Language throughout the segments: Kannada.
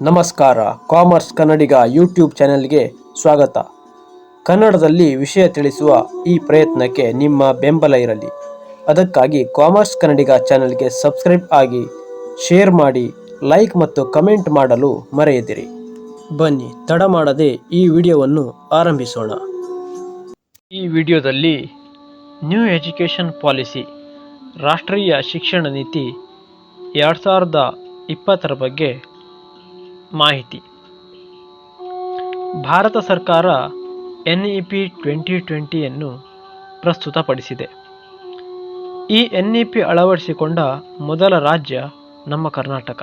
ನಮಸ್ಕಾರ. ಕಾಮರ್ಸ್ ಕನ್ನಡಿಗ ಯೂಟ್ಯೂಬ್ ಚಾನೆಲ್ಗೆ ಸ್ವಾಗತ. ಕನ್ನಡದಲ್ಲಿ ವಿಷಯ ತಿಳಿಸುವ ಈ ಪ್ರಯತ್ನಕ್ಕೆ ನಿಮ್ಮ ಬೆಂಬಲ ಇರಲಿ. ಅದಕ್ಕಾಗಿ ಕಾಮರ್ಸ್ ಕನ್ನಡಿಗ ಚಾನೆಲ್ಗೆ ಸಬ್ಸ್ಕ್ರೈಬ್ ಆಗಿ, ಶೇರ್ ಮಾಡಿ, ಲೈಕ್ ಮತ್ತು ಕಮೆಂಟ್ ಮಾಡಲು ಮರೆಯದಿರಿ. ಬನ್ನಿ ತಡ ಮಾಡದೆ ಈ ವಿಡಿಯೋವನ್ನು ಆರಂಭಿಸೋಣ. ಈ ವಿಡಿಯೋದಲ್ಲಿ ನ್ಯೂ ಎಜುಕೇಷನ್ ಪಾಲಿಸಿ, ರಾಷ್ಟ್ರೀಯ ಶಿಕ್ಷಣ ನೀತಿ 2020 ಬಗ್ಗೆ ಮಾಹಿತಿ. ಭಾರತ ಸರ್ಕಾರ NEP 2020ಯನ್ನು ಪ್ರಸ್ತುತಪಡಿಸಿದೆ. ಈ NEP ಅಳವಡಿಸಿಕೊಂಡ ಮೊದಲ ರಾಜ್ಯ ನಮ್ಮ ಕರ್ನಾಟಕ.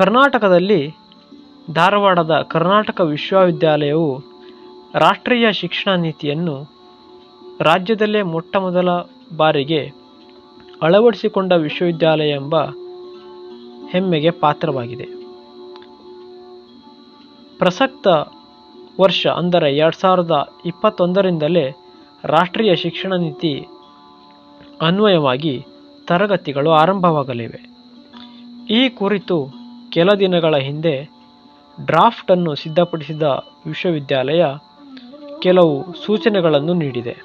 ಕರ್ನಾಟಕದಲ್ಲಿ ಧಾರವಾಡದ ಕರ್ನಾಟಕ ವಿಶ್ವವಿದ್ಯಾಲಯವು ರಾಷ್ಟ್ರೀಯ ಶಿಕ್ಷಣ ನೀತಿಯನ್ನು ರಾಜ್ಯದಲ್ಲೇ ಮೊಟ್ಟಮೊದಲ ಬಾರಿಗೆ ಅಳವಡಿಸಿಕೊಂಡ ವಿಶ್ವವಿದ್ಯಾಲಯ ಎಂಬ ಹೆಮ್ಮೆಗೆ ಪಾತ್ರವಾಗಿದೆ. ಪ್ರಸಕ್ತ ವರ್ಷ ಅಂದರೆ 2021ರಿಂದಲೇ ರಾಷ್ಟ್ರೀಯ ಶಿಕ್ಷಣ ನೀತಿ ಅನ್ವಯವಾಗಿ ತರಗತಿಗಳು ಆರಂಭವಾಗಲಿವೆ. ಈ ಕುರಿತು ಕೆಲ ದಿನಗಳ ಹಿಂದೆ ಡ್ರಾಫ್ಟ್ ಅನ್ನು ಸಿದ್ಧಪಡಿಸಿದ ವಿಶ್ವವಿದ್ಯಾಲಯ ಕೆಲವು ಸೂಚನೆಗಳನ್ನು ನೀಡಿದೆ.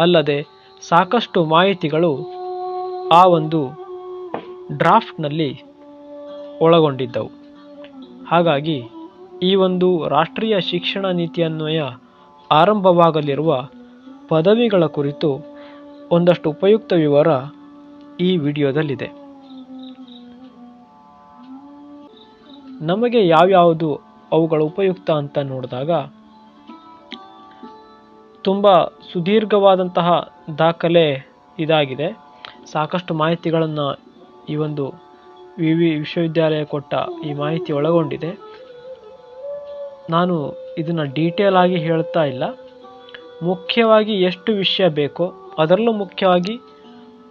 ಅಲ್ಲದೆ ಸಾಕಷ್ಟು ಮಾಹಿತಿಗಳು ಆ ಒಂದು ಡ್ರಾಫ್ಟ್ನಲ್ಲಿ ಒಳಗೊಂಡಿದ್ದವು. ಹಾಗಾಗಿ ಈ ಒಂದು ರಾಷ್ಟ್ರೀಯ ಶಿಕ್ಷಣ ನೀತಿ ಅನ್ವಯ ಆರಂಭವಾಗಲಿರುವ ಪದವಿಗಳ ಕುರಿತು ಒಂದಷ್ಟು ಉಪಯುಕ್ತ ವಿವರ ಈ ವಿಡಿಯೋದಲ್ಲಿದೆ. ನಮಗೆ ಯಾವ್ಯಾವುದು ಅವುಗಳ ಉಪಯುಕ್ತ ಅಂತ ನೋಡಿದಾಗ, ತುಂಬ ಸುದೀರ್ಘವಾದಂತಹ ದಾಖಲೆ ಇದಾಗಿದೆ. ಸಾಕಷ್ಟು ಮಾಹಿತಿಗಳನ್ನು ಈ ಒಂದು ವಿಶ್ವವಿದ್ಯಾಲಯ ಕೊಟ್ಟ ಈ ಮಾಹಿತಿ ಒಳಗೊಂಡಿದೆ. ನಾನು ಇದನ್ನು ಡೀಟೇಲ್ ಆಗಿ ಹೇಳ್ತಾ ಇಲ್ಲ. ಮುಖ್ಯವಾಗಿ ಎಷ್ಟು ವಿಷಯ ಬೇಕೋ, ಅದರಲ್ಲೂ ಮುಖ್ಯವಾಗಿ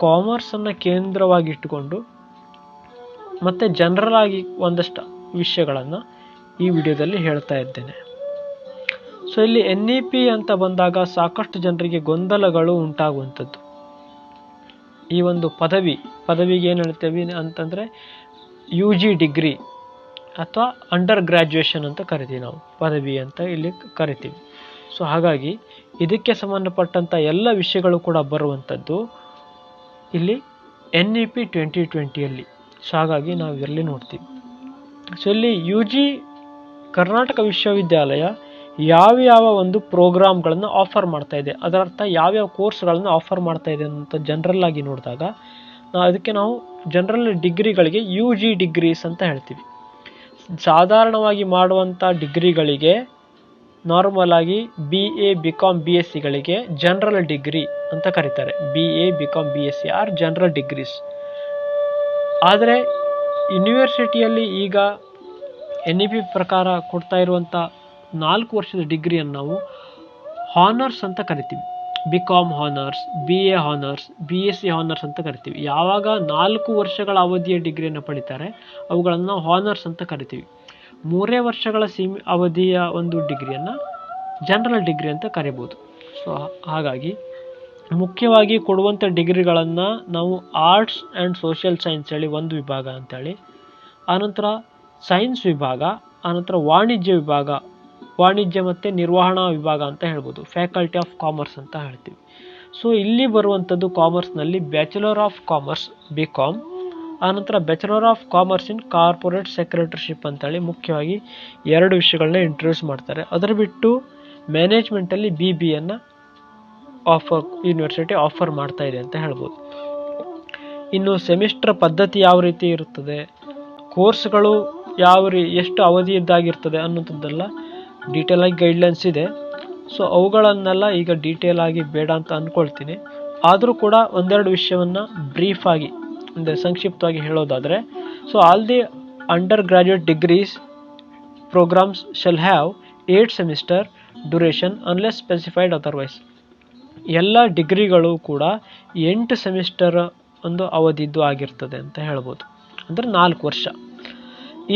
ಕಾಮರ್ಸನ್ನು ಕೇಂದ್ರವಾಗಿಟ್ಟುಕೊಂಡು ಮತ್ತು ಜನರಲ್ ಆಗಿ ಒಂದಷ್ಟು ವಿಷಯಗಳನ್ನು ಈ ವಿಡಿಯೋದಲ್ಲಿ ಹೇಳ್ತಾ ಇದ್ದೇನೆ. ಸೊ ಇಲ್ಲಿ NEP ಅಂತ ಬಂದಾಗ ಸಾಕಷ್ಟು ಜನರಿಗೆ ಗೊಂದಲಗಳು ಉಂಟಾಗುವಂಥದ್ದು. ಈ ಒಂದು ಪದವಿಗೆ ಏನು ಹೇಳ್ತೇವೆ ಅಂತಂದರೆ UG ಡಿಗ್ರಿ ಅಥವಾ ಅಂಡರ್ ಗ್ರ್ಯಾಜುಯೇಷನ್ ಅಂತ ಕರಿತೀವಿ ನಾವು, ಪದವಿ ಅಂತ ಇಲ್ಲಿ ಕರಿತೀವಿ. ಸೊ ಹಾಗಾಗಿ ಇದಕ್ಕೆ ಸಂಬಂಧಪಟ್ಟಂಥ ಎಲ್ಲ ವಿಷಯಗಳು ಕೂಡ ಬರುವಂಥದ್ದು ಇಲ್ಲಿ NEP 2020ಯಲ್ಲಿ. ಸೊ ಹಾಗಾಗಿ ನಾವು ಇದರಲ್ಲಿ ನೋಡ್ತೀವಿ. ಸೊ ಇಲ್ಲಿ UG ಕರ್ನಾಟಕ ವಿಶ್ವವಿದ್ಯಾಲಯ ಯಾವ್ಯಾವ ಒಂದು ಪ್ರೋಗ್ರಾಮ್ಗಳನ್ನು ಆಫರ್ ಮಾಡ್ತಾ ಇದೆ, ಅದರರ್ಥ ಯಾವ್ಯಾವ ಕೋರ್ಸ್ಗಳನ್ನು ಆಫರ್ ಮಾಡ್ತಾ ಇದೆ ಅಂತ ಜನರಲ್ ಆಗಿ ನೋಡಿದಾಗ ಅದಕ್ಕೆ ನಾವು ಜನರಲ್ ಡಿಗ್ರಿಗಳಿಗೆ UG ಡಿಗ್ರೀಸ್ ಅಂತ ಹೇಳ್ತೀವಿ. ಸಾಧಾರಣವಾಗಿ ಮಾಡುವಂಥ ಡಿಗ್ರಿಗಳಿಗೆ ನಾರ್ಮಲ್ ಆಗಿ BA BCom BScಗಳಿಗೆ ಜನರಲ್ ಡಿಗ್ರಿ ಅಂತ ಕರೀತಾರೆ. BA BCom BSc are general degrees. ಆದರೆ ಯೂನಿವರ್ಸಿಟಿಯಲ್ಲಿ ಈಗ NEP ಪ್ರಕಾರ ಕೊಡ್ತಾ ಇರುವಂಥ 4 ವರ್ಷದ ಡಿಗ್ರಿಯನ್ನು ನಾವು ಹಾನರ್ಸ್ ಅಂತ ಕರಿತೀವಿ. BCom honours, BA honours, BSc honours ಅಂತ ಕರಿತೀವಿ. ಯಾವಾಗ 4 ವರ್ಷಗಳ ಅವಧಿಯ ಡಿಗ್ರಿಯನ್ನು ಪಡಿತಾರೆ ಅವುಗಳನ್ನು ಹಾನರ್ಸ್ ಅಂತ ಕರಿತೀವಿ. 3 ವರ್ಷಗಳ ಅವಧಿಯ ಒಂದು ಡಿಗ್ರಿಯನ್ನು ಜನರಲ್ ಡಿಗ್ರಿ ಅಂತ ಕರಿಬೋದು. ಸೊ ಹಾಗಾಗಿ ಮುಖ್ಯವಾಗಿ ಕೊಡುವಂಥ ಡಿಗ್ರಿಗಳನ್ನು ನಾವು ಆರ್ಟ್ಸ್ ಆ್ಯಂಡ್ ಸೋಷಿಯಲ್ ಸೈನ್ಸ್ ಹೇಳಿ ಒಂದು ವಿಭಾಗ ಅಂತೇಳಿ, ಆನಂತರ ಸೈನ್ಸ್ ವಿಭಾಗ, ಆನಂತರ ವಾಣಿಜ್ಯ ಮತ್ತು ನಿರ್ವಹಣಾ ವಿಭಾಗ ಅಂತ ಹೇಳ್ಬೋದು, ಫ್ಯಾಕಲ್ಟಿ ಆಫ್ ಕಾಮರ್ಸ್ ಅಂತ ಹೇಳ್ತೀವಿ. ಸೊ ಇಲ್ಲಿ ಬರುವಂಥದ್ದು ಕಾಮರ್ಸ್ನಲ್ಲಿ ಬ್ಯಾಚುಲರ್ ಆಫ್ ಕಾಮರ್ಸ್ BCom, ಆನಂತರ bachelor of commerce in corporate secretaryship ಅಂತೇಳಿ ಮುಖ್ಯವಾಗಿ 2 ವಿಷಯಗಳನ್ನ ಇಂಟ್ರೊಡ್ಯೂಸ್ ಮಾಡ್ತಾರೆ. ಅದರ ಬಿಟ್ಟು ಮ್ಯಾನೇಜ್ಮೆಂಟಲ್ಲಿ BBಯನ್ನು ಯೂನಿವರ್ಸಿಟಿ ಆಫರ್ ಮಾಡ್ತಾ ಇದೆ ಅಂತ ಹೇಳ್ಬೋದು. ಇನ್ನು ಸೆಮಿಸ್ಟರ್ ಪದ್ಧತಿ ಯಾವ ರೀತಿ ಇರುತ್ತದೆ, ಕೋರ್ಸ್ಗಳು ಎಷ್ಟು ಅವಧಿಯದ್ದಾಗಿರ್ತದೆ ಅನ್ನೋಂಥದ್ದೆಲ್ಲ ಡೀಟೇಲ್ ಆಗಿ ಗೈಡ್ಲೈನ್ಸ್ ಇದೆ. ಸೊ ಅವುಗಳನ್ನೆಲ್ಲ ಈಗ ಡೀಟೇಲ್ ಆಗಿ ಬೇಡ ಅಂತ ಅಂದ್ಕೊಳ್ತೀನಿ. ಆದರೂ ಕೂಡ ಒಂದೆರಡು ವಿಷಯವನ್ನು ಬ್ರೀಫ್ ಆಗಿ ಅಂದರೆ ಸಂಕ್ಷಿಪ್ತವಾಗಿ ಹೇಳೋದಾದರೆ, so all the undergraduate degrees programmes shall have 8 semester duration unless specified otherwise. ಎಲ್ಲ ಡಿಗ್ರಿಗಳು ಕೂಡ 8 ಸೆಮಿಸ್ಟರ್ ಒಂದು ಅವಧಿದ್ದು ಆಗಿರ್ತದೆ ಅಂತ ಹೇಳ್ಬೋದು, ಅಂದರೆ 4 ವರ್ಷ.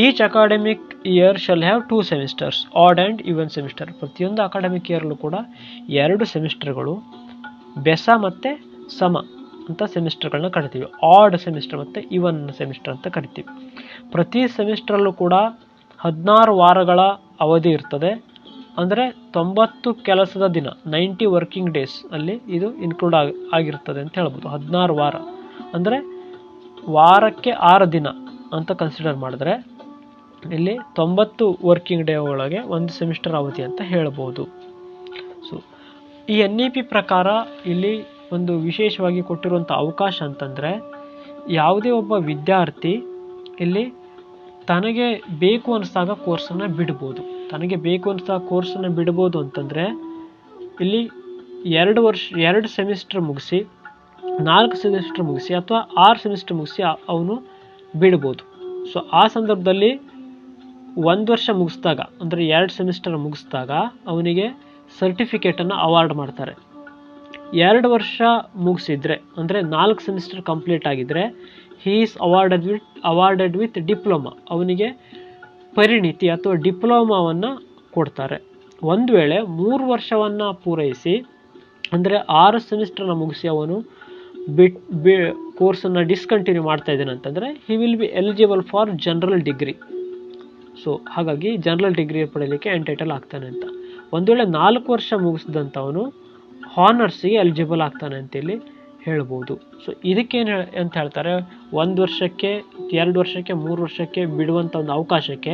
Each academic year shall have 2 semesters odd and even semester. ಪ್ರತಿಯೊಂದು ಅಕಾಡೆಮಿಕ್ ಇಯರ್ಲೂ ಕೂಡ 2 ಸೆಮಿಸ್ಟರ್ಗಳು ಬೆಸ ಮತ್ತು ಸಮ ಅಂತ ಸೆಮಿಸ್ಟರ್ಗಳನ್ನ ಕರಿತೀವಿ. ಆಡ್ ಸೆಮಿಸ್ಟರ್ ಮತ್ತು ಈವನ್ ಸೆಮಿಸ್ಟರ್ ಅಂತ ಕರಿತೀವಿ. ಪ್ರತಿ ಸೆಮಿಸ್ಟ್ರಲ್ಲೂ ಕೂಡ 16 ವಾರಗಳ ಅವಧಿ ಇರ್ತದೆ. ಅಂದರೆ 90 ಕೆಲಸದ ದಿನ, 90 ವರ್ಕಿಂಗ್ ಡೇಸ್ ಅಲ್ಲಿ ಇದು ಇನ್ಕ್ಲೂಡ್ ಆಗಿರ್ತದೆ ಅಂತ ಹೇಳ್ಬೋದು. 16 ವಾರ ಅಂದರೆ ವಾರಕ್ಕೆ 6 ದಿನ ಅಂತ ಕನ್ಸಿಡರ್ ಮಾಡಿದ್ರೆ ಇಲ್ಲಿ 90 ವರ್ಕಿಂಗ್ ಡೇ ಒಳಗೆ ಒಂದು ಸೆಮಿಸ್ಟರ್ ಅವಧಿ ಅಂತ ಹೇಳ್ಬೋದು. ಸೊ ಈ NEP ಪ್ರಕಾರ ಇಲ್ಲಿ ಒಂದು ವಿಶೇಷವಾಗಿ ಕೊಟ್ಟಿರುವಂಥ ಅವಕಾಶ ಅಂತಂದರೆ, ಯಾವುದೇ ಒಬ್ಬ ವಿದ್ಯಾರ್ಥಿ ಇಲ್ಲಿ ತನಗೆ ಬೇಕು ಅನಿಸಿದಾಗ ಕೋರ್ಸನ್ನು ಬಿಡ್ಬೋದು. ತನಗೆ ಬೇಕು ಅನಿಸಿದಾಗ ಕೋರ್ಸನ್ನು ಬಿಡ್ಬೋದು ಅಂತಂದರೆ ಇಲ್ಲಿ 2 ಸೆಮಿಸ್ಟರ್ ಮುಗಿಸಿ, 4 ಸೆಮಿಸ್ಟರ್ ಮುಗಿಸಿ ಅಥವಾ 6 ಸೆಮಿಸ್ಟರ್ ಮುಗಿಸಿ ಅವನು ಬಿಡ್ಬೋದು. ಸೊ ಆ ಸಂದರ್ಭದಲ್ಲಿ 1 ವರ್ಷ ಮುಗಿಸಿದಾಗ ಅಂದರೆ 2 ಸೆಮಿಸ್ಟರ್ ಮುಗಿಸಿದಾಗ ಅವನಿಗೆ ಸರ್ಟಿಫಿಕೇಟನ್ನು ಅವಾರ್ಡ್ ಮಾಡ್ತಾರೆ. 2 ವರ್ಷ ಮುಗಿಸಿದ್ರೆ ಅಂದರೆ 4 ಸೆಮಿಸ್ಟರ್ ಕಂಪ್ಲೀಟ್ ಆಗಿದ್ರೆ he is awarded with diploma, ಅವನಿಗೆ ಪರಿಣಿತಿ ಅಥವಾ ಡಿಪ್ಲೊಮಾವನ್ನು ಕೊಡ್ತಾರೆ. ಒಂದು ವೇಳೆ 3 ವರ್ಷವನ್ನು ಪೂರೈಸಿ ಅಂದರೆ 6 ಸೆಮಿಸ್ಟರ್ನ ಮುಗಿಸಿ ಅವನು ಕೋರ್ಸನ್ನು ಡಿಸ್ಕಂಟಿನ್ಯೂ ಮಾಡ್ತಾ ಇದ್ದಾನೆ ಅಂತಂದರೆ he will be eligible for general degree. So ಹಾಗಾಗಿ ಜನರಲ್ ಡಿಗ್ರಿ ಪಡೆಯಲಿಕ್ಕೆ ಎಂಟೈಟಲ್ ಆಗ್ತಾನೆ ಅಂತ. ಒಂದು ವೇಳೆ 4 ವರ್ಷ ಮುಗಿಸಿದಂಥವನು ಹಾನರ್ಸಿಗೆ ಎಲಿಜಿಬಲ್ ಆಗ್ತಾನೆ ಅಂತೇಳಿ ಹೇಳ್ಬೋದು. ಸೊ ಇದಕ್ಕೇನು ಅಂತ ಹೇಳ್ತಾರೆ, 1 ವರ್ಷಕ್ಕೆ, 2 ವರ್ಷಕ್ಕೆ, 3 ವರ್ಷಕ್ಕೆ ಬಿಡುವಂಥ ಒಂದು ಅವಕಾಶಕ್ಕೆ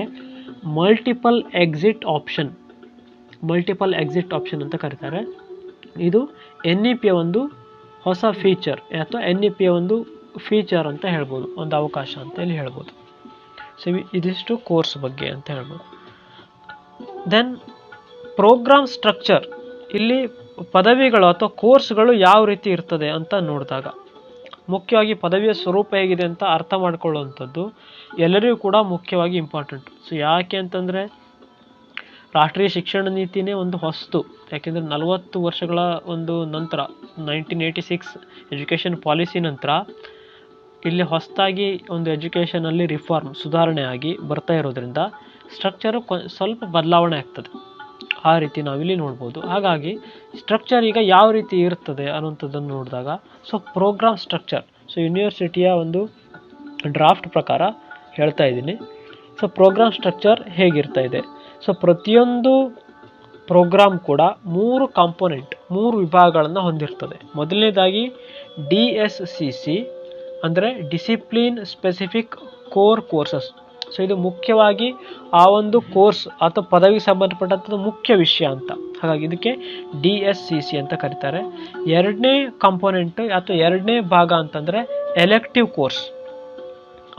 ಮಲ್ಟಿಪಲ್ ಎಕ್ಸಿಟ್ ಆಪ್ಷನ್ ಅಂತ ಕರೀತಾರೆ. ಇದು NEPಯ ಒಂದು ಹೊಸ ಫೀಚರ್ ಅಥವಾ NEPಯ ಒಂದು ಫೀಚರ್ ಅಂತ ಹೇಳ್ಬೋದು, ಒಂದು ಅವಕಾಶ ಅಂತ ಇಲ್ಲಿ ಹೇಳ್ಬೋದು. ಸೊ ಇದಿಷ್ಟು ಕೋರ್ಸ್ ಬಗ್ಗೆ ಅಂತ ಹೇಳ್ಬೋದು. ದೆನ್ ಪ್ರೋಗ್ರಾಮ್ ಸ್ಟ್ರಕ್ಚರ್, ಇಲ್ಲಿ ಪದವಿಗಳು ಅಥವಾ ಕೋರ್ಸ್ಗಳು ಯಾವ ರೀತಿ ಇರ್ತದೆ ಅಂತ ನೋಡಿದಾಗ ಮುಖ್ಯವಾಗಿ ಪದವಿಯ ಸ್ವರೂಪ ಹೇಗಿದೆ ಅಂತ ಅರ್ಥ ಮಾಡ್ಕೊಳ್ಳುವಂಥದ್ದು ಎಲ್ಲರಿಗೂ ಕೂಡ ಮುಖ್ಯವಾಗಿ ಇಂಪಾರ್ಟೆಂಟ್. ಸೊ ಯಾಕೆ ಅಂತಂದರೆ ರಾಷ್ಟ್ರೀಯ ಶಿಕ್ಷಣ ನೀತಿನೇ ಒಂದು ಹೊಸ್ತು. ಯಾಕೆಂದರೆ 40 ವರ್ಷಗಳ ಒಂದು ನಂತರ 1986 ಎಜುಕೇಷನ್ ಪಾಲಿಸಿ ನಂತರ ಇಲ್ಲಿ ಹೊಸದಾಗಿ ಒಂದು ಎಜುಕೇಷನಲ್ಲಿ ಸುಧಾರಣೆ ಆಗಿ ಬರ್ತಾ ಇರೋದ್ರಿಂದ ಸ್ಟ್ರಕ್ಚರು ಸ್ವಲ್ಪ ಬದಲಾವಣೆ ಆಗ್ತದೆ. ಆ ರೀತಿ ನಾವಿಲ್ಲಿ ನೋಡ್ಬೋದು. ಹಾಗಾಗಿ ಸ್ಟ್ರಕ್ಚರ್ ಈಗ ಯಾವ ರೀತಿ ಇರ್ತದೆ ಅನ್ನೋಂಥದ್ದನ್ನು ನೋಡಿದಾಗ, ಸೊ ಪ್ರೋಗ್ರಾಮ್ ಸ್ಟ್ರಕ್ಚರ್, ಸೊ ಯೂನಿವರ್ಸಿಟಿಯ ಒಂದು ಡ್ರಾಫ್ಟ್ ಪ್ರಕಾರ ಹೇಳ್ತಾ ಇದ್ದೀನಿ. ಸೊ ಪ್ರೋಗ್ರಾಮ್ ಸ್ಟ್ರಕ್ಚರ್ ಹೇಗಿರ್ತಾ ಇದೆ, ಸೊ ಪ್ರತಿಯೊಂದು ಪ್ರೋಗ್ರಾಮ್ ಕೂಡ 3 ಕಾಂಪೋನೆಂಟ್, 3 ವಿಭಾಗಗಳನ್ನು ಹೊಂದಿರ್ತದೆ. ಮೊದಲನೇದಾಗಿ DSCC ಅಂದರೆ discipline specific core courses. So ಇದು ಮುಖ್ಯವಾಗಿ ಆ ಒಂದು ಕೋರ್ಸ್ ಅಥವಾ ಪದವಿಗೆ ಸಂಬಂಧಪಟ್ಟಂಥ ಮುಖ್ಯ ವಿಷಯ ಅಂತ, ಹಾಗಾಗಿ ಇದಕ್ಕೆ DSCC ಅಂತ ಕರೀತಾರೆ. 2ನೇ ಕಾಂಪೋನೆಂಟ್ ಅಥವಾ 2ನೇ ಭಾಗ ಅಂತಂದರೆ ಎಲೆಕ್ಟಿವ್ ಕೋರ್ಸ್,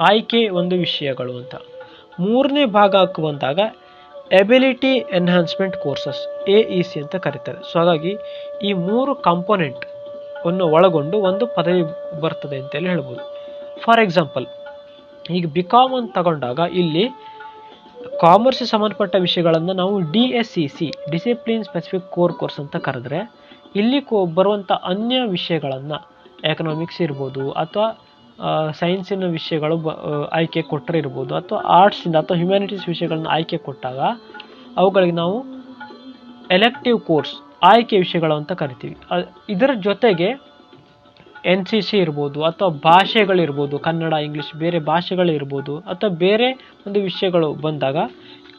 ಆಯ್ಕೆ ಒಂದು ವಿಷಯಗಳು ಅಂತ. 3ನೇ ಭಾಗಕ್ಕೆ ಬಂದಾಗ ಎಬಿಲಿಟಿ ಎನ್ಹಾನ್ಸ್ಮೆಂಟ್ ಕೋರ್ಸಸ್, AEC ಅಂತ ಕರೀತಾರೆ. ಸೊ ಹಾಗಾಗಿ ಈ 3 ಕಾಂಪೋನೆಂಟ್ ಅನ್ನು ಒಳಗೊಂಡು ಒಂದು ಪದವಿ ಬರ್ತದೆ ಅಂತೇಳಿ ಹೇಳ್ಬೋದು. ಫಾರ್ ಎಕ್ಸಾಂಪಲ್, ಈಗ BCom ಅಂತ ತಗೊಂಡಾಗ ಇಲ್ಲಿ ಕಾಮರ್ಸ್ಗೆ ಸಂಬಂಧಪಟ್ಟ ವಿಷಯಗಳನ್ನು ನಾವು DSCC discipline specific core course ಅಂತ ಕರೆದ್ರೆ, ಇಲ್ಲಿ ಬರುವಂಥ ಅನ್ಯ ವಿಷಯಗಳನ್ನು ಎಕನಾಮಿಕ್ಸ್ ಇರ್ಬೋದು ಅಥವಾ ಸೈನ್ಸಿನ ವಿಷಯಗಳು ಆಯ್ಕೆ ಕೊಟ್ಟರೆ ಇರ್ಬೋದು ಅಥವಾ ಆರ್ಟ್ಸಿಂದ ಅಥವಾ ಹ್ಯುಮ್ಯಾನಿಟೀಸ್ ವಿಷಯಗಳನ್ನ ಆಯ್ಕೆ ಕೊಟ್ಟಾಗ ಅವುಗಳಿಗೆ ನಾವು ಎಲೆಕ್ಟಿವ್ ಕೋರ್ಸ್ ಆಯ್ಕೆ ವಿಷಯಗಳು ಅಂತ ಕರಿತೀವಿ. ಇದರ ಜೊತೆಗೆ NCC ಇರ್ಬೋದು ಅಥವಾ ಭಾಷೆಗಳಿರ್ಬೋದು, ಕನ್ನಡ, ಇಂಗ್ಲೀಷ್, ಬೇರೆ ಭಾಷೆಗಳಿರ್ಬೋದು ಅಥವಾ ಬೇರೆ ಒಂದು ವಿಷಯಗಳು ಬಂದಾಗ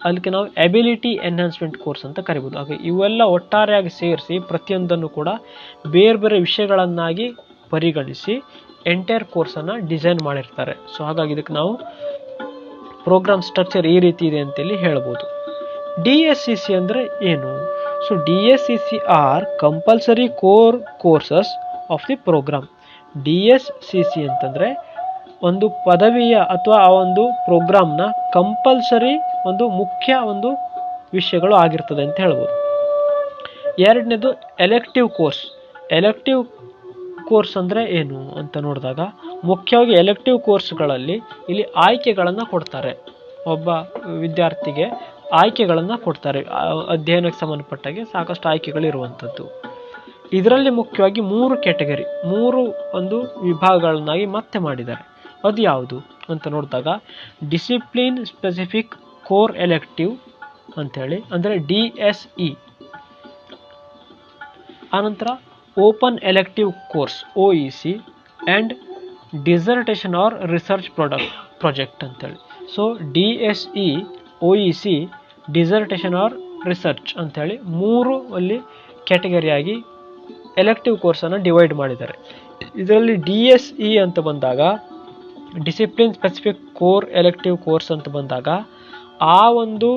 ಅದಕ್ಕೆ ನಾವು ಎಬಿಲಿಟಿ ಎನ್ಹಾನ್ಸ್ಮೆಂಟ್ ಕೋರ್ಸ್ ಅಂತ ಕರಿಬೋದು. ಹಾಗೆ ಇವೆಲ್ಲ ಒಟ್ಟಾರೆಯಾಗಿ ಸೇರಿಸಿ ಪ್ರತಿಯೊಂದನ್ನು ಕೂಡ ಬೇರೆ ಬೇರೆ ವಿಷಯಗಳನ್ನಾಗಿ ಪರಿಗಣಿಸಿ ಎಂಟೈರ್ ಕೋರ್ಸನ್ನು ಡಿಸೈನ್ ಮಾಡಿರ್ತಾರೆ. ಸೊ ಹಾಗಾಗಿ ಇದಕ್ಕೆ ನಾವು ಪ್ರೋಗ್ರಾಮ್ ಸ್ಟ್ರಕ್ಚರ್ ಈ ರೀತಿ ಇದೆ ಅಂತೇಳಿ ಹೇಳ್ಬೋದು. DSCC ಅಂದರೆ ಏನು? So DSCC are compulsory core courses of the programme. DSCC ಅಂತಂದರೆ ಒಂದು ಪದವಿಯ ಅಥವಾ ಆ ಒಂದು ಪ್ರೋಗ್ರಾಮ್ನ ಕಂಪಲ್ಸರಿ ಒಂದು ಮುಖ್ಯ ಒಂದು ವಿಷಯಗಳು ಆಗಿರ್ತದೆ ಅಂತ ಹೇಳ್ಬೋದು. ಎರಡನೇದು ಎಲೆಕ್ಟಿವ್ ಕೋರ್ಸ್. ಎಲೆಕ್ಟಿವ್ ಕೋರ್ಸ್ ಅಂದರೆ ಏನು ಅಂತ ನೋಡಿದಾಗ ಮುಖ್ಯವಾಗಿ ಎಲೆಕ್ಟಿವ್ ಕೋರ್ಸ್ಗಳಲ್ಲಿ ಇಲ್ಲಿ ಆಯ್ಕೆಗಳನ್ನು ಕೊಡ್ತಾರೆ. ಒಬ್ಬ ವಿದ್ಯಾರ್ಥಿಗೆ ಆಯ್ಕೆಗಳನ್ನು ಕೊಡ್ತಾರೆ. ಅಧ್ಯಯನಕ್ಕೆ ಸಂಬಂಧಪಟ್ಟಾಗೆ ಸಾಕಷ್ಟು ಆಯ್ಕೆಗಳಿರುವಂಥದ್ದು. ಇದರಲ್ಲಿ ಮುಖ್ಯವಾಗಿ 3 ಕ್ಯಾಟಗರಿ, 3 ಒಂದು ವಿಭಾಗಗಳನ್ನಾಗಿ ಮತ್ತೆ ಮಾಡಿದ್ದಾರೆ. ಅದು ಯಾವುದು ಅಂತ ನೋಡಿದಾಗ ಡಿಸಿಪ್ಲಿನ್ ಸ್ಪೆಸಿಫಿಕ್ ಕೋರ್ ಎಲೆಕ್ಟಿವ್ ಅಂಥೇಳಿ ಅಂದರೆ DSE, ಆನಂತರ open elective course OEC and dissertation or research project ಅಂತೇಳಿ. So DSE, OEC, dissertation or research ಅಂಥೇಳಿ 3 ಅಲ್ಲಿ ಕ್ಯಾಟಗರಿಯಾಗಿ ಎಲೆಕ್ಟಿವ್ ಕೋರ್ಸನ್ನು ಡಿವೈಡ್ ಮಾಡಿದ್ದಾರೆ. ಇದರಲ್ಲಿ DSE ಅಂತ ಬಂದಾಗ discipline specific core elective course ಅಂತ ಬಂದಾಗ ಆ ಒಂದು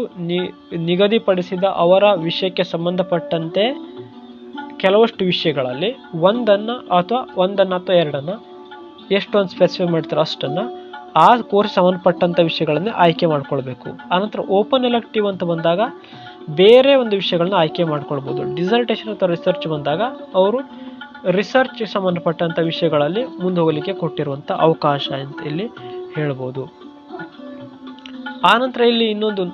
ನಿಗದಿಪಡಿಸಿದ ಅವರ ವಿಷಯಕ್ಕೆ ಸಂಬಂಧಪಟ್ಟಂತೆ ಕೆಲವಷ್ಟು ವಿಷಯಗಳಲ್ಲಿ ಒಂದನ್ನು ಅಥವಾ ಎರಡನ್ನು ಎಷ್ಟೊಂದು ಸ್ಪೆಸಿಫೈ ಮಾಡ್ತಾರೆ ಅಷ್ಟನ್ನು ಆ ಕೋರ್ಸ್ ಸಂಬಂಧಪಟ್ಟಂಥ ವಿಷಯಗಳನ್ನು ಆಯ್ಕೆ ಮಾಡ್ಕೊಳ್ಬೇಕು. ಆನಂತರ ಓಪನ್ ಎಲೆಕ್ಟಿವ್ ಅಂತ ಬಂದಾಗ ಬೇರೆ ಒಂದು ವಿಷಯಗಳನ್ನ ಆಯ್ಕೆ ಮಾಡ್ಕೊಳ್ಬೋದು. ಡಿಸರ್ಟೇಷನ್ ಅಥವಾ ರಿಸರ್ಚ್ ಬಂದಾಗ ಅವರು ರಿಸರ್ಚ್ ಸಂಬಂಧಪಟ್ಟಂಥ ವಿಷಯಗಳಲ್ಲಿ ಮುಂದೆ ಹೋಗಲಿಕ್ಕೆ ಕೊಟ್ಟಿರುವಂಥ ಅವಕಾಶ ಅಂತ ಇಲ್ಲಿ ಹೇಳ್ಬೋದು. ಆನಂತರ ಇಲ್ಲಿ ಇನ್ನೊಂದು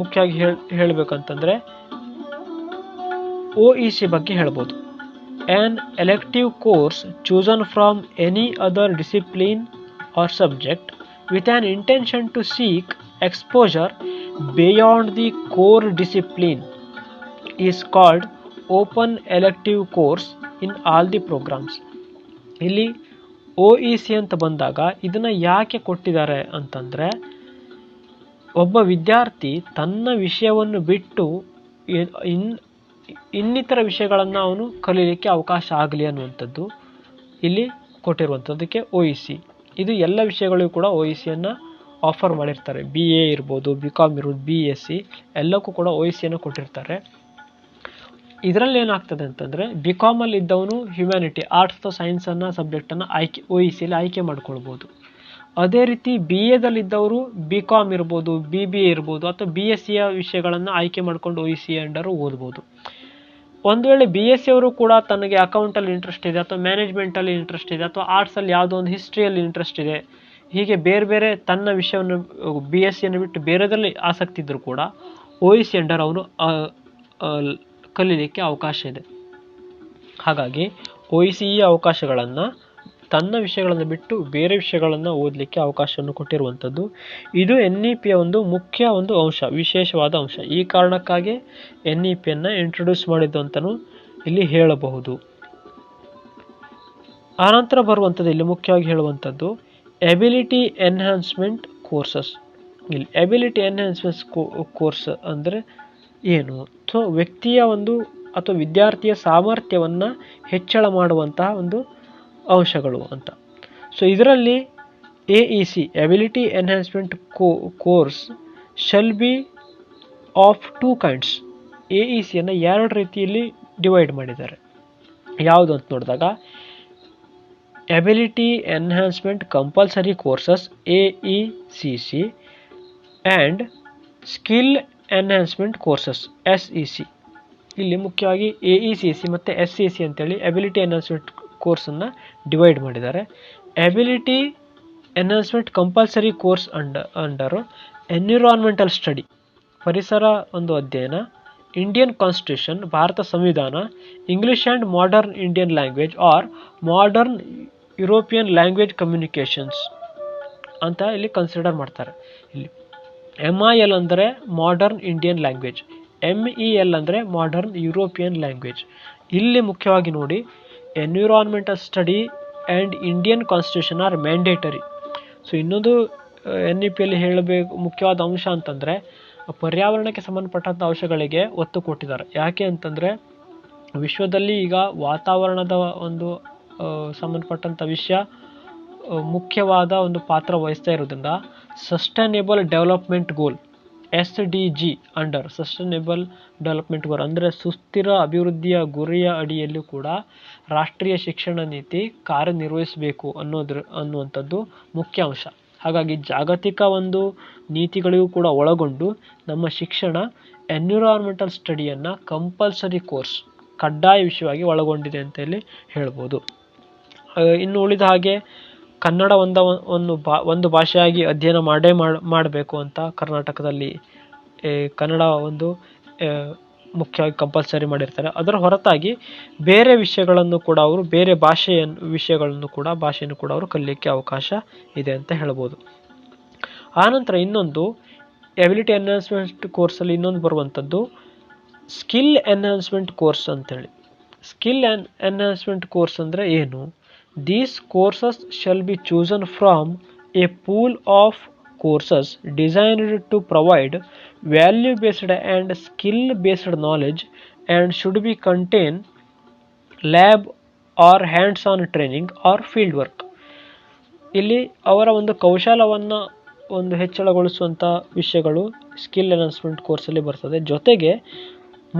ಮುಖ್ಯವಾಗಿ ಹೇಳಬೇಕಂತಂದ್ರೆ OEC ಬಗ್ಗೆ ಹೇಳ್ಬೋದು. An elective course chosen from any other discipline or subject with an intention to seek exposure beyond the core discipline is called open elective course in all the programs. ಇಲ್ಲಿ OEC ಅಂತ ಬಂದಾಗ ಇದನ್ನ ಯಾಕೆ ಕೊಟ್ಟಿದ್ದಾರೆ ಅಂತಂದ್ರೆ ಒಬ್ಬ ವಿದ್ಯಾರ್ಥಿ ತನ್ನ ವಿಷಯವನ್ನು ಬಿಟ್ಟು ಇನ್ನಿತರ ವಿಷಯಗಳನ್ನು ಅವನು ಕಲೀಲಿಕ್ಕೆ ಅವಕಾಶ ಆಗಲಿ ಅನ್ನುವಂಥದ್ದು ಇಲ್ಲಿ ಕೊಟ್ಟಿರುವಂಥದ್ದಕ್ಕೆ OEC. ಇದು ಎಲ್ಲ ವಿಷಯಗಳಿಗೂ ಕೂಡ OECಯನ್ನು ಆಫರ್ ಮಾಡಿರ್ತಾರೆ. BA ಇರ್ಬೋದು, BCom ಇರ್ಬೋದು, BSc ಎಲ್ಲಕ್ಕೂ ಕೂಡ OECಯನ್ನು ಕೊಟ್ಟಿರ್ತಾರೆ. ಇದರಲ್ಲಿ ಏನಾಗ್ತದೆ ಅಂತಂದರೆ BComಲ್ಲಿ ಇದ್ದವನು ಹ್ಯುಮ್ಯಾನಿಟಿ, ಆರ್ಟ್ಸ್ ಅಥವಾ ಸೈನ್ಸನ್ನು ಸಬ್ಜೆಕ್ಟನ್ನು OECಯಲ್ಲಿ ಆಯ್ಕೆ ಮಾಡ್ಕೊಳ್ಬೋದು. ಅದೇ ರೀತಿ BAದಲ್ಲಿದ್ದವರು BCom ಇರ್ಬೋದು, BBA ಇರ್ಬೋದು ಅಥವಾ BScಯ ವಿಷಯಗಳನ್ನು ಆಯ್ಕೆ ಮಾಡ್ಕೊಂಡು OEC ಅಂಡರು ಓದ್ಬೋದು. ಒಂದು ವೇಳೆ BSc ಅವರು ಕೂಡ ತನಗೆ ಅಕೌಂಟಲ್ಲಿ ಇಂಟ್ರೆಸ್ಟ್ ಇದೆ ಅಥವಾ ಮ್ಯಾನೇಜ್ಮೆಂಟಲ್ಲಿ ಇಂಟ್ರೆಸ್ಟ್ ಇದೆ ಅಥವಾ ಆರ್ಟ್ಸಲ್ಲಿ ಯಾವುದೋ ಒಂದು ಹಿಸ್ಟ್ರಿಯಲ್ಲಿ ಇಂಟ್ರೆಸ್ಟ್ ಇದೆ, ಹೀಗೆ ಬೇರೆ ಬೇರೆ ತನ್ನ ವಿಷಯವನ್ನು BScಯನ್ನು ಬಿಟ್ಟು ಬೇರೆದರಲ್ಲಿ ಆಸಕ್ತಿ ಇದ್ದರೂ ಕೂಡ OEC ಅಂಡರ್ ಅವನು ಕಲೀಲಿಕ್ಕೆ ಅವಕಾಶ ಇದೆ. ಹಾಗಾಗಿ OEC ಈ ಅವಕಾಶಗಳನ್ನು ತನ್ನ ವಿಷಯಗಳನ್ನು ಬಿಟ್ಟು ಬೇರೆ ವಿಷಯಗಳನ್ನು ಓದಲಿಕ್ಕೆ ಅವಕಾಶವನ್ನು ಕೊಟ್ಟಿರುವಂಥದ್ದು. ಇದು NEPಯ ಒಂದು ಮುಖ್ಯ ಒಂದು ಅಂಶ, ವಿಶೇಷವಾದ ಅಂಶ. ಈ ಕಾರಣಕ್ಕಾಗಿ NEPಯನ್ನು ಇಂಟ್ರೊಡ್ಯೂಸ್ ಮಾಡಿದ್ದು ಅಂತಲೂ ಇಲ್ಲಿ ಹೇಳಬಹುದು. ಆನಂತರ ಬರುವಂಥದ್ದು ಇಲ್ಲಿ ಮುಖ್ಯವಾಗಿ ಹೇಳುವಂಥದ್ದು ಎಬಿಲಿಟಿ ಎನ್ಹಾನ್ಸ್ಮೆಂಟ್ ಕೋರ್ಸಸ್. ಇಲ್ಲಿ ಎಬಿಲಿಟಿ ಎನ್ಹಾನ್ಸ್ಮೆಂಟ್ ಕೋರ್ಸ್ ಅಂದರೆ ಏನು? ಸೊ ವ್ಯಕ್ತಿಯ ಒಂದು ಅಥವಾ ವಿದ್ಯಾರ್ಥಿಯ ಸಾಮರ್ಥ್ಯವನ್ನು ಹೆಚ್ಚಳ ಮಾಡುವಂತಹ ಒಂದು ಅಂಶಗಳು ಅಂತ. ಸೊ ಇದರಲ್ಲಿ AEC ability enhancement course shall be of 2 kinds. AECಯನ್ನು 2 ರೀತಿಯಲ್ಲಿ ಡಿವೈಡ್ ಮಾಡಿದ್ದಾರೆ. ಯಾವುದು ಅಂತ ನೋಡಿದಾಗ ability enhancement compulsory courses AECC and skill enhancement courses SEC. ಇಲ್ಲಿ ಮುಖ್ಯವಾಗಿ AECC ಮತ್ತು SEC ಅಂತೇಳಿ ಎಬಿಲಿಟಿ ಎನ್ಹಾನ್ಸ್ಮೆಂಟ್ ಕೋರ್ಸನ್ನು ಡಿವೈಡ್ ಮಾಡಿದ್ದಾರೆ. Ability enhancement compulsory course under environmental study, ಪರಿಸರ ಒಂದು ಅಧ್ಯಯನ, ಇಂಡಿಯನ್ ಕಾನ್ಸ್ಟಿಟ್ಯೂಷನ್, ಭಾರತ ಸಂವಿಧಾನ, English and modern Indian language or modern European language communications ಅಂತ ಇಲ್ಲಿ ಕನ್ಸಿಡರ್ ಮಾಡ್ತಾರೆ. ಇಲ್ಲಿ MIL ಅಂದರೆ ಮಾಡರ್ನ್ ಇಂಡಿಯನ್ ಲ್ಯಾಂಗ್ವೇಜ್, MEL ಅಂದರೆ ಮಾಡರ್ನ್ ಯುರೋಪಿಯನ್ ಲ್ಯಾಂಗ್ವೇಜ್. ಇಲ್ಲಿ ಮುಖ್ಯವಾಗಿ ನೋಡಿ environmental study and Indian constitution are mandatory. So ಇನ್ನೊಂದು NEPಯಲ್ಲಿ ಹೇಳಬೇಕು ಮುಖ್ಯವಾದ ಅಂಶ ಅಂತಂದರೆ ಪರ್ಯಾವರಣಕ್ಕೆ ಸಂಬಂಧಪಟ್ಟಂಥ ಅಂಶಗಳಿಗೆ ಒತ್ತು ಕೊಟ್ಟಿದ್ದಾರೆ. ಯಾಕೆ ಅಂತಂದರೆ ವಿಶ್ವದಲ್ಲಿ ಈಗ ವಾತಾವರಣದ ಒಂದು ಸಂಬಂಧಪಟ್ಟಂಥ ವಿಷಯ ಮುಖ್ಯವಾದ ಒಂದು ಪಾತ್ರ ವಹಿಸ್ತಾ ಇರೋದ್ರಿಂದ sustainable development goal SDG under sustainable development goal ಅಂದರೆ ಸುಸ್ಥಿರ ಅಭಿವೃದ್ಧಿಯ ಗುರಿಯ ಅಡಿಯಲ್ಲೂ ಕೂಡ ರಾಷ್ಟ್ರೀಯ ಶಿಕ್ಷಣ ನೀತಿ ಕಾರ್ಯನಿರ್ವಹಿಸಬೇಕು ಅನ್ನುವಂಥದ್ದು ಮುಖ್ಯ ಅಂಶ. ಹಾಗಾಗಿ ಜಾಗತಿಕ ಒಂದು ನೀತಿಗಳಿಗೂ ಕೂಡ ಒಳಗೊಂಡು ನಮ್ಮ ಶಿಕ್ಷಣ ಎನ್ವಿರಾನ್ಮೆಂಟಲ್ ಸ್ಟಡಿಯನ್ನು ಕಂಪಲ್ಸರಿ ಕೋರ್ಸ್ ಕಡ್ಡಾಯ ವಿಷಯವಾಗಿ ಒಳಗೊಂಡಿದೆ ಅಂತ ಹೇಳಿ ಹೇಳ್ಬೋದು. ಇನ್ನು ಉಳಿದ ಹಾಗೆ ಕನ್ನಡ ಒಂದು ಭಾಷೆಯಾಗಿ ಅಧ್ಯಯನ ಮಾಡಬೇಕು ಅಂತ ಕರ್ನಾಟಕದಲ್ಲಿ ಕನ್ನಡ ಒಂದು ಮುಖ್ಯವಾಗಿ ಕಂಪಲ್ಸರಿ ಮಾಡಿರ್ತಾರೆ. ಅದರ ಹೊರತಾಗಿ ಬೇರೆ ವಿಷಯಗಳನ್ನು ಕೂಡ ಅವರು ಬೇರೆ ಭಾಷೆಯನ್ನು ಕೂಡ ಅವರು ಕಲಿಯಲಿಕ್ಕೆ ಅವಕಾಶ ಇದೆ ಅಂತ ಹೇಳ್ಬೋದು. ಆನಂತರ ಇನ್ನೊಂದು ಎಬಿಲಿಟಿ ಎನ್ಹಾನ್ಸ್ಮೆಂಟ್ ಕೋರ್ಸಲ್ಲಿ ಇನ್ನೊಂದು ಬರುವಂಥದ್ದು ಸ್ಕಿಲ್ ಎನ್ಹಾನ್ಸ್ಮೆಂಟ್ ಕೋರ್ಸ್ ಅಂತೇಳಿ. ಸ್ಕಿಲ್ ಎನ್ಹಾನ್ಸ್ಮೆಂಟ್ ಕೋರ್ಸ್ ಅಂದರೆ ಏನು? These courses shall be chosen from a pool of courses designed to provide value-based and skill-based knowledge and should be contain lab or hands-on training or field work. ಇಲ್ಲಿ ಅವರ ಒಂದು ಕೌಶಲವನ್ನು ಒಂದು ಹೆಚ್ಚಳಗೊಳಿಸುವಂಥ ವಿಷಯಗಳು ಸ್ಕಿಲ್ ಎನ್ಹಾನ್ಸ್ಮೆಂಟ್ ಕೋರ್ಸಲ್ಲಿ ಬರ್ತದೆ. ಜೊತೆಗೆ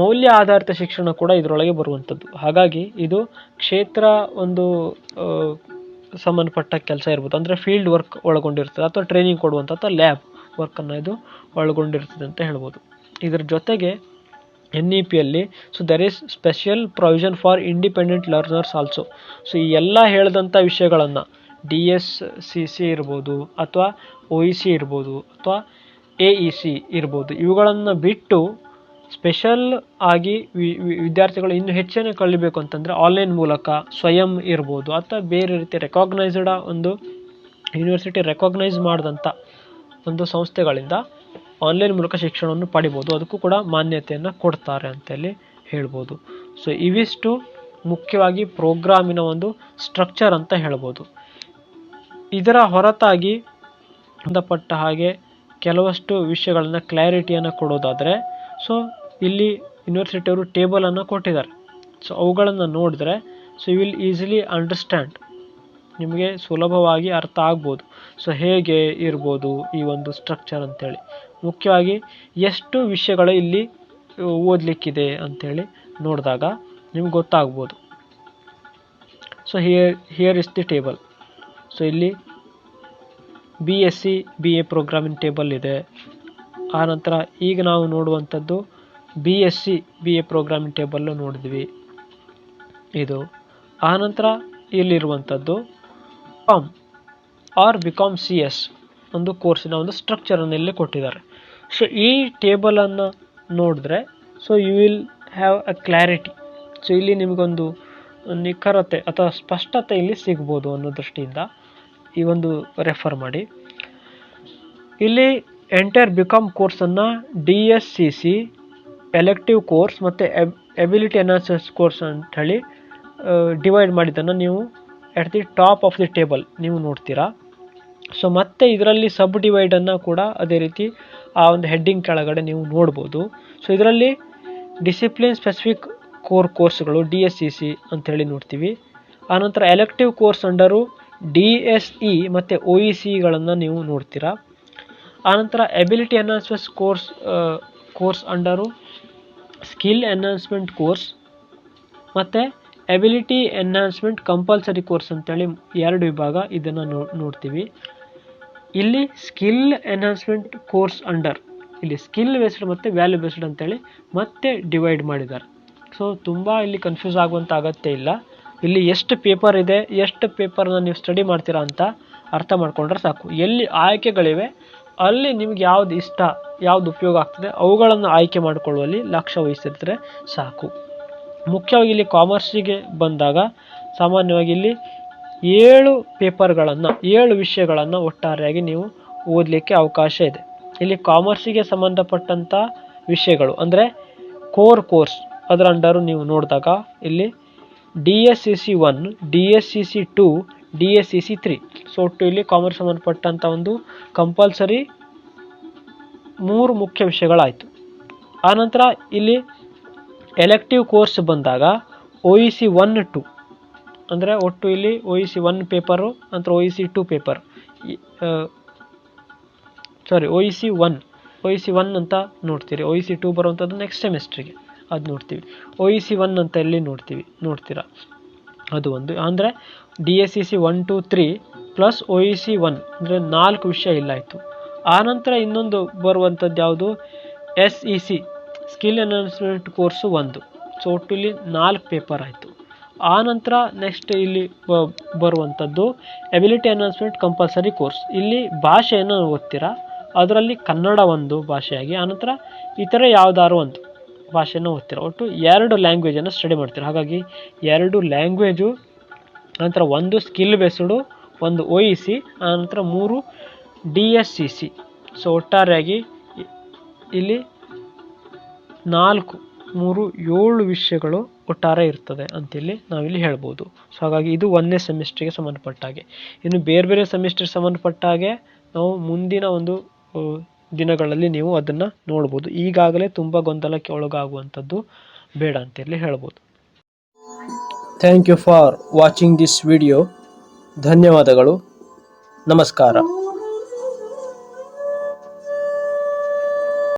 ಮೌಲ್ಯ ಆಧಾರಿತ ಶಿಕ್ಷಣ ಕೂಡ ಇದರೊಳಗೆ ಬರುವಂಥದ್ದು. ಹಾಗಾಗಿ ಇದು ಕ್ಷೇತ್ರ ಒಂದು ಸಂಬಂಧಪಟ್ಟ ಕೆಲಸ ಇರ್ಬೋದು, ಅಂದರೆ ಫೀಲ್ಡ್ ವರ್ಕ್ ಒಳಗೊಂಡಿರ್ತದೆ, ಅಥವಾ ಟ್ರೈನಿಂಗ್ ಕೊಡುವಂಥ ಅಥವಾ ಲ್ಯಾಬ್ ವರ್ಕನ್ನು ಇದು ಒಳಗೊಂಡಿರ್ತದೆ ಅಂತ ಹೇಳ್ಬೋದು. ಇದರ ಜೊತೆಗೆ NEPಯಲ್ಲಿ there is special provision for independent learners also. ಈ ಎಲ್ಲ ಹೇಳಿದಂಥ ವಿಷಯಗಳನ್ನು DSCC ಇರ್ಬೋದು, ಅಥವಾ OEC ಇರ್ಬೋದು, ಅಥವಾ AEC ಇರ್ಬೋದು, ಇವುಗಳನ್ನು ಬಿಟ್ಟು ಸ್ಪೆಷಲ್ ಆಗಿ ವಿದ್ಯಾರ್ಥಿಗಳು ಇನ್ನೂ ಹೆಚ್ಚಿನ ಕಲಿಬೇಕು ಅಂತಂದರೆ ಆನ್ಲೈನ್ ಮೂಲಕ ಸ್ವಯಂ ಇರ್ಬೋದು, ಅಥವಾ ಬೇರೆ ರೀತಿ ರೆಕಾಗ್ನೈಸ್ಡ್ ಒಂದು ಯೂನಿವರ್ಸಿಟಿ ರೆಕಾಗ್ನೈಸ್ ಮಾಡಿದಂಥ ಒಂದು ಸಂಸ್ಥೆಗಳಿಂದ ಆನ್ಲೈನ್ ಮೂಲಕ ಶಿಕ್ಷಣವನ್ನು ಪಡಿಬೋದು. ಅದಕ್ಕೂ ಕೂಡ ಮಾನ್ಯತೆಯನ್ನು ಕೊಡ್ತಾರೆ ಅಂತೇಳಿ ಹೇಳ್ಬೋದು. ಇವಿಷ್ಟು ಮುಖ್ಯವಾಗಿ ಪ್ರೋಗ್ರಾಮಿನ ಒಂದು ಸ್ಟ್ರಕ್ಚರ್ ಅಂತ ಹೇಳ್ಬೋದು. ಇದರ ಹೊರತಾಗಿ ಸಂಬಂಧಪಟ್ಟ ಹಾಗೆ ಕೆಲವಷ್ಟು ವಿಷಯಗಳನ್ನ ಕ್ಲಾರಿಟಿಯನ್ನು ಕೊಡೋದಾದರೆ, ಇಲ್ಲಿ ಯೂನಿವರ್ಸಿಟಿಯವರು ಟೇಬಲನ್ನು ಕೊಟ್ಟಿದ್ದಾರೆ. ಅವುಗಳನ್ನು ನೋಡಿದ್ರೆ ಯು ವಿಲ್ ಈಸಿಲಿ ಅಂಡರ್ಸ್ಟ್ಯಾಂಡ್, ನಿಮಗೆ ಸುಲಭವಾಗಿ ಅರ್ಥ ಆಗ್ಬೋದು ಹೇಗೆ ಇರ್ಬೋದು ಈ ಒಂದು ಸ್ಟ್ರಕ್ಚರ್ ಅಂತೇಳಿ. ಮುಖ್ಯವಾಗಿ ಎಷ್ಟು ವಿಷಯಗಳು ಇಲ್ಲಿ ಓದಲಿಕ್ಕಿದೆ ಅಂಥೇಳಿ ನೋಡಿದಾಗ ನಿಮ್ಗೆ ಗೊತ್ತಾಗ್ಬೋದು. Here is the table. ಇಲ್ಲಿ BSc BA ಪ್ರೋಗ್ರಾಮಿಂಗ್ ಟೇಬಲ್ ಇದೆ. ಆನಂತರ ಈಗ ನಾವು ನೋಡುವಂಥದ್ದು BSc BA ಪ್ರೋಗ್ರಾಮಿಂಗ್ ಟೇಬಲ್ಲು ನೋಡಿದ್ವಿ ಇದು. ಆನಂತರ ಇಲ್ಲಿರುವಂಥದ್ದು BCom CS ಒಂದು ಕೋರ್ಸಿನ ಒಂದು ಸ್ಟ್ರಕ್ಚರನ್ನು ಇಲ್ಲಿ ಕೊಟ್ಟಿದ್ದಾರೆ. ಈ ಟೇಬಲನ್ನು ನೋಡಿದ್ರೆ you will have a clarity. ಇಲ್ಲಿ ನಿಮಗೊಂದು ನಿಖರತೆ ಅಥವಾ ಸ್ಪಷ್ಟತೆ ಇಲ್ಲಿ ಸಿಗ್ಬೋದು ಅನ್ನೋ ದೃಷ್ಟಿಯಿಂದ ಈ ಒಂದು ರೆಫರ್ ಮಾಡಿ. ಇಲ್ಲಿ entire BCom ಕೋರ್ಸನ್ನು DSCC elective course ಮತ್ತು ಎಬಿಲಿಟಿ ಎನ್ಹಾನ್ಸ್ಮೆಂಟ್ ಕೋರ್ಸ್ ಅಂತ ಹೇಳಿ ಡಿವೈಡ್ ಮಾಡಿದ್ದನ್ನು ನೀವು at the top of the table ನೀವು ನೋಡ್ತೀರಾ. ಮತ್ತೆ ಇದರಲ್ಲಿ ಸಬ್ ಡಿವೈಡನ್ನು ಕೂಡ ಅದೇ ರೀತಿ ಆ ಒಂದು ಹೆಡ್ಡಿಂಗ್ ಕೆಳಗಡೆ ನೀವು ನೋಡ್ಬೋದು. ಇದರಲ್ಲಿ ಡಿಸಿಪ್ಲಿನ್ ಸ್ಪೆಸಿಫಿಕ್ ಕೋರ್ಸ್ಗಳು DSCC ಅಂತೇಳಿ ನೋಡ್ತೀವಿ. ಆನಂತರ ಎಲೆಕ್ಟಿವ್ ಕೋರ್ಸ್ ಅಂಡರು DSE ಮತ್ತು OECಗಳನ್ನು ನೀವು ನೋಡ್ತೀರಾ. ಆನಂತರ ability enhancement course under skill enhancement course ಮತ್ತು ಎಬಿಲಿಟಿ ಎನ್ಹಾನ್ಸ್ಮೆಂಟ್ ಕಂಪಲ್ಸರಿ ಕೋರ್ಸ್ ಅಂತೇಳಿ ಎರಡು ವಿಭಾಗ ಇದನ್ನು ನೋಡ್ತೀವಿ. ಇಲ್ಲಿ ಸ್ಕಿಲ್ ಎನ್ಹಾನ್ಸ್ಮೆಂಟ್ ಕೋರ್ಸ್ ಅಂಡರ್ ಇಲ್ಲಿ ಸ್ಕಿಲ್ ಬೇಸ್ಡ್ ಮತ್ತು ವ್ಯಾಲ್ಯೂ ಬೇಸ್ಡ್ ಅಂತೇಳಿ ಮತ್ತೆ ಡಿವೈಡ್ ಮಾಡಿದ್ದಾರೆ. ತುಂಬ ಇಲ್ಲಿ ಕನ್ಫ್ಯೂಸ್ ಆಗುವಂಥ ಅಗತ್ಯ ಇಲ್ಲ. ಇಲ್ಲಿ ಎಷ್ಟು ಪೇಪರ್ ಇದೆ, ಎಷ್ಟು ಪೇಪರ್ನ ನೀವು ಸ್ಟಡಿ ಮಾಡ್ತೀರಾ ಅಂತ ಅರ್ಥ ಮಾಡ್ಕೊಂಡ್ರೆ ಸಾಕು. ಎಲ್ಲಿ ಆಯ್ಕೆಗಳಿವೆ ಅಲ್ಲಿ ನಿಮ್ಗೆ ಯಾವ್ದು ಇಷ್ಟ, ಯಾವ್ದು ಉಪಯೋಗ ಆಗ್ತದೆ ಅವುಗಳನ್ನು ಆಯ್ಕೆ ಮಾಡಿಕೊಳ್ಳುವಲ್ಲಿ ಲಕ್ಷ್ಯ ವಹಿಸಿದ್ರೆ ಸಾಕು. ಮುಖ್ಯವಾಗಿ ಇಲ್ಲಿ ಕಾಮರ್ಸಿಗೆ ಬಂದಾಗ ಸಾಮಾನ್ಯವಾಗಿ ಇಲ್ಲಿ 7 ಪೇಪರ್ಗಳನ್ನು 7 ವಿಷಯಗಳನ್ನು ಒಟ್ಟಾರೆಯಾಗಿ ನೀವು ಓದಲಿಕ್ಕೆ ಅವಕಾಶ ಇದೆ. ಇಲ್ಲಿ ಕಾಮರ್ಸಿಗೆ ಸಂಬಂಧಪಟ್ಟಂಥ ವಿಷಯಗಳು ಅಂದರೆ ಕೋರ್ಸ್ ಅದರ ಅಂಡರು ನೀವು ನೋಡಿದಾಗ ಇಲ್ಲಿ DSCC 1, DSCC 2, DSCC 3. ಒಟ್ಟು ಇಲ್ಲಿ ಕಾಮರ್ಸ್ ಸಂಬಂಧಪಟ್ಟಂಥ ಒಂದು ಕಂಪಲ್ಸರಿ 3 ಮುಖ್ಯ ವಿಷಯಗಳಾಯಿತು. ಆನಂತರ ಇಲ್ಲಿ ಎಲೆಕ್ಟಿವ್ ಕೋರ್ಸ್ ಬಂದಾಗ OEC 1, 2 ಅಂದರೆ ಒಟ್ಟು ಇಲ್ಲಿ OEC 1 ಪೇಪರು, ನಂತರ OEC 2 ಪೇಪರ್, OEC 1 ಅಂತ ನೋಡ್ತೀರಿ. OEC 2 ಬರುವಂಥದ್ದು ನೆಕ್ಸ್ಟ್ ಸೆಮಿಸ್ಟ್ರಿಗೆ, ಅದು ನೋಡ್ತೀವಿ. OEC 1 ಅಂತ ಇಲ್ಲಿ ನೋಡ್ತೀರಾ, ಅದು ಒಂದು. ಅಂದರೆ DSCC 1, 2, 3 ಪ್ಲಸ್ OEC 1 ಅಂದರೆ 4 ವಿಷಯ ಇಲ್ಲಾಯಿತು. ಆನಂತರ ಇನ್ನೊಂದು ಬರುವಂಥದ್ದು ಯಾವುದು SEC ಸ್ಕಿಲ್ ಎನ್ಹಾನ್ಸ್ಮೆಂಟ್ ಕೋರ್ಸು 1. ಒಟ್ಟು ಇಲ್ಲಿ 4 ಪೇಪರ್ ಆಯಿತು. ಆನಂತರ ನೆಕ್ಸ್ಟ್ ಇಲ್ಲಿ ಬರುವಂಥದ್ದು ಎಬಿಲಿಟಿ ಎನ್ಹಾನ್ಸ್ಮೆಂಟ್ ಕಂಪಲ್ಸರಿ ಕೋರ್ಸ್. ಇಲ್ಲಿ ಭಾಷೆಯನ್ನು ಓದ್ತೀರಾ, ಅದರಲ್ಲಿ ಕನ್ನಡ ಒಂದು ಭಾಷೆಯಾಗಿ, ಆನಂತರ ಇತರ ಯಾವುದಾದ್ರು ಒಂದು ಭಾಷೆಯನ್ನು ಓದ್ತೀರಾ. ಒಟ್ಟು 2 ಲ್ಯಾಂಗ್ವೇಜನ್ನು ಸ್ಟಡಿ ಮಾಡ್ತೀರಾ. ಹಾಗಾಗಿ 2 ಲ್ಯಾಂಗ್ವೇಜು, ನಂತರ 1 ಸ್ಕಿಲ್ ಬೇಸ್ಡು, 1 OEC, ಆನಂತರ 3 DSCC. ಒಟ್ಟಾರೆಯಾಗಿ ಇಲ್ಲಿ 7 ವಿಷಯಗಳು ಒಟ್ಟಾರೆ ಇರ್ತದೆ ಅಂತೇಳಿ ನಾವಿಲ್ಲಿ ಹೇಳ್ಬೋದು. ಹಾಗಾಗಿ ಇದು 1ನೇ ಸೆಮಿಸ್ಟ್ರಿಗೆ ಸಂಬಂಧಪಟ್ಟ ಹಾಗೆ. ಇನ್ನು ಬೇರೆ ಬೇರೆ ಸೆಮಿಸ್ಟರ್ ಸಂಬಂಧಪಟ್ಟ ಹಾಗೆ ನಾವು ಮುಂದಿನ ಒಂದು ದಿನಗಳಲ್ಲಿ ನೀವು ಅದನ್ನು ನೋಡ್ಬೋದು. ಈಗಾಗಲೇ ತುಂಬ ಗೊಂದಲಕ್ಕೆ ಒಳಗಾಗುವಂಥದ್ದು ಬೇಡ ಅಂತೇಳಿ ಹೇಳ್ಬೋದು. Thank you for watching this video. ಧನ್ಯವಾದಗಳು. ನಮಸ್ಕಾರ.